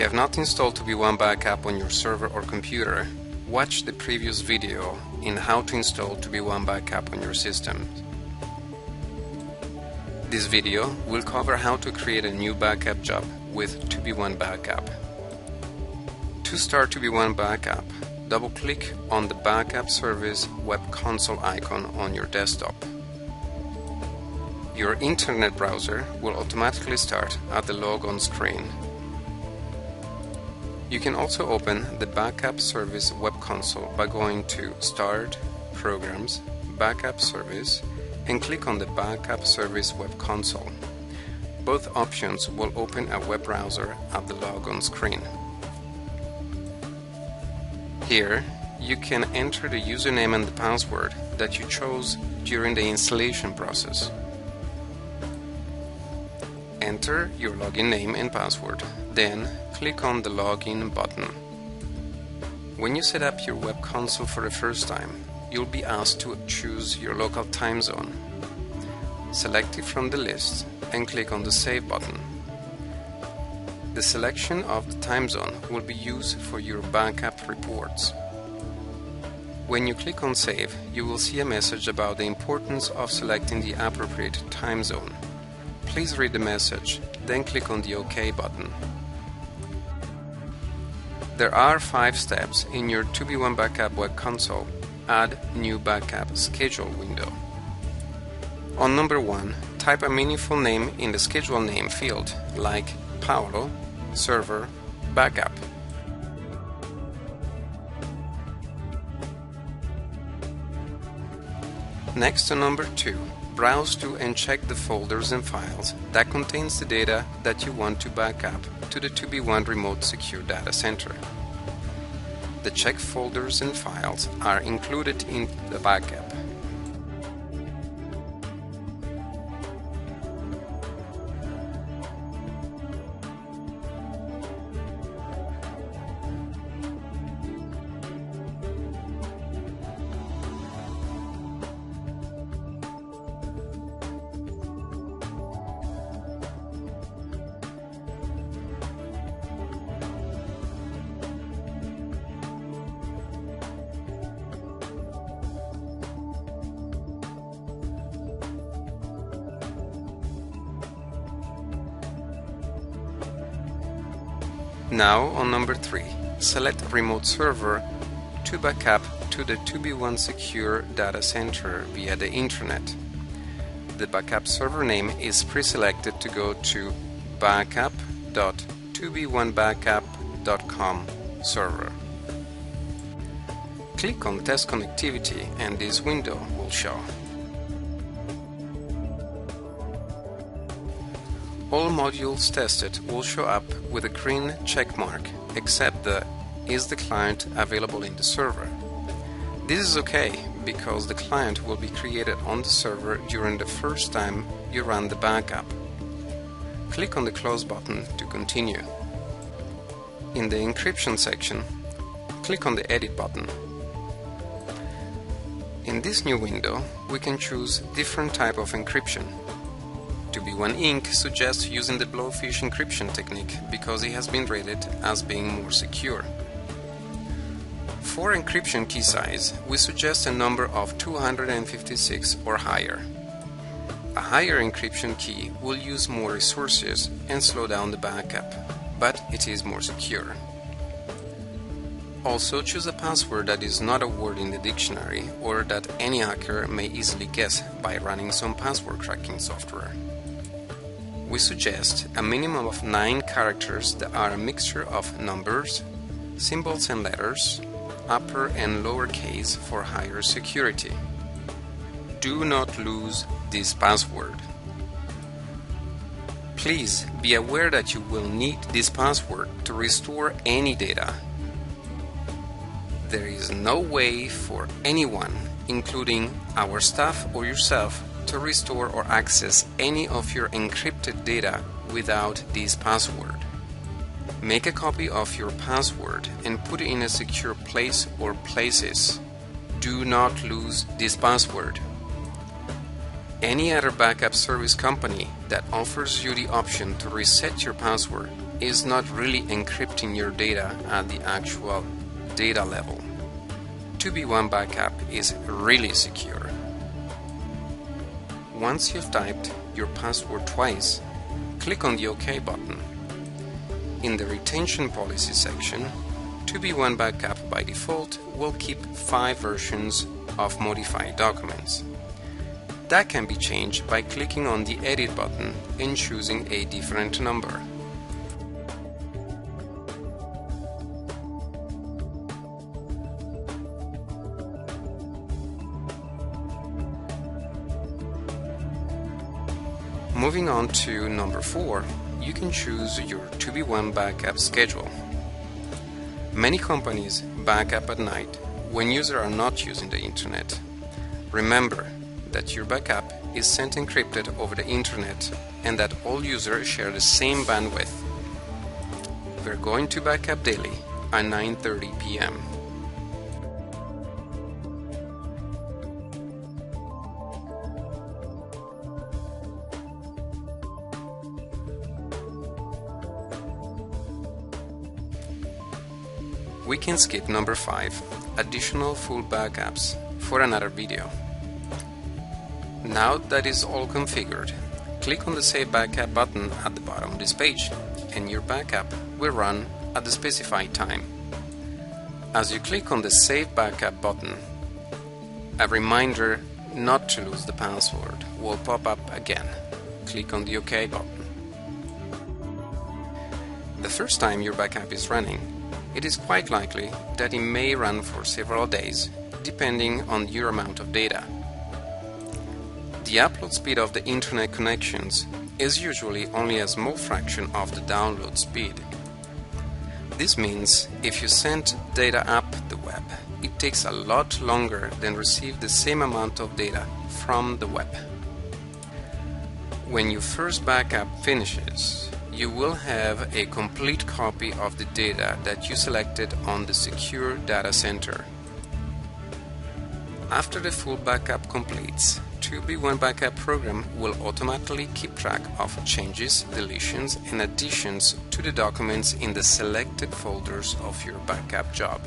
have not installed 2B1 Backup on your server or computer, watch the previous video in how to install 2B1 Backup on your system. This video will cover how to create a new backup job with 2B1 Backup. To start 2B1 Backup, double-click on the Backup Service web console icon on your desktop. Your internet browser will automatically start at the logon screen. You can also open the Backup Service web console by going to Start, Programs, Backup Service, and click on the Backup Service web console. Both options will open a web browser at the logon screen. Here, you can enter the username and the password that you chose during the installation process. Enter your login name and password, then click on the Login button. When you set up your web console for the first time, you'll be asked to choose your local time zone. Select it from the list and click on the Save button. The selection of the time zone will be used for your backup reports. When you click on Save, you will see a message about the importance of selecting the appropriate time zone. Please read the message, then click on the OK button. There are 5 steps in your 2B1 Backup web console. Add New Backup Schedule window. On number 1, type a meaningful name in the schedule name field, like Paolo, Server, Backup. Next, on number 2, browse to and check the folders and files that contains the data that you want to back up to the 2B1 Remote Secure Data Center. The checked folders and files are included in the backup. Now, on number 3, select Remote Server to backup to the 2B1 Secure Data Center via the Internet. The backup server name is pre-selected to go to backup.2b1backup.com server. Click on Test Connectivity and this window will show. All modules tested will show up with a green check mark, except the "Is the client available in the server?" This is okay because the client will be created on the server during the first time you run the backup. Click on the Close button to continue. In the encryption section, click on the Edit button. In this new window, we can choose different type of encryption. 2B1 Inc. suggests using the Blowfish encryption technique because it has been rated as being more secure. For encryption key size, we suggest a number of 256 or higher. A higher encryption key will use more resources and slow down the backup, but it is more secure. Also, choose a password that is not a word in the dictionary or that any hacker may easily guess by running some password cracking software. We suggest a minimum of 9 characters that are a mixture of numbers, symbols and letters, upper and lower case for higher security. Do not lose this password. Please be aware that you will need this password to restore any data. There is no way for anyone, including our staff or yourself, to restore or access any of your encrypted data without this password. Make a copy of your password and put it in a secure place or places. Do not lose this password. Any other backup service company that offers you the option to reset your password is not really encrypting your data at the actual data level. 2B1 Backup is really secure. Once you've typed your password twice, click on the OK button. In the Retention Policy section, 2B1 Backup by default will keep 5 versions of modified documents. That can be changed by clicking on the Edit button and choosing a different number. Moving on to number 4, you can choose your 2B1 Backup schedule. Many companies back up at night when users are not using the internet. Remember that your backup is sent encrypted over the internet and that all users share the same bandwidth. We're going to backup daily at 9:30 p.m. We can skip number 5, additional full backups, for another video. Now that is all configured, click on the Save Backup button at the bottom of this page, and your backup will run at the specified time. As you click on the Save Backup button, a reminder not to lose the password will pop up again. Click on the OK button. The first time your backup is running, it is quite likely that it may run for several days, depending on your amount of data. The upload speed of the internet connections is usually only a small fraction of the download speed. This means if you send data up the web, it takes a lot longer than receive the same amount of data from the web. When your first backup finishes, you will have a complete copy of the data that you selected on the secure data center. After the full backup completes, 2B1 Backup program will automatically keep track of changes, deletions, and additions to the documents in the selected folders of your backup job.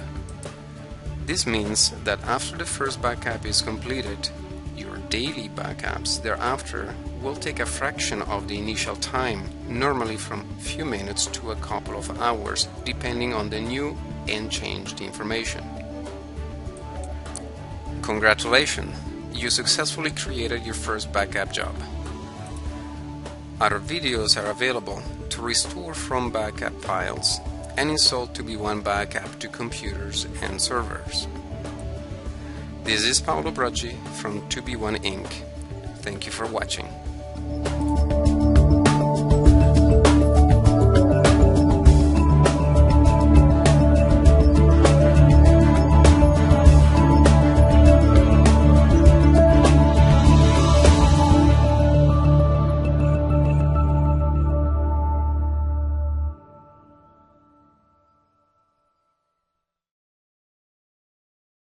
This means that after the first backup is completed, your daily backups thereafter will take a fraction of the initial time, normally from a few minutes to a couple of hours, depending on the new and changed information. Congratulations! You successfully created your first backup job. Other videos are available to restore from backup files and install 2B1 Backup to computers and servers. This is Paolo Broggi from 2B1 Inc. Thank you for watching.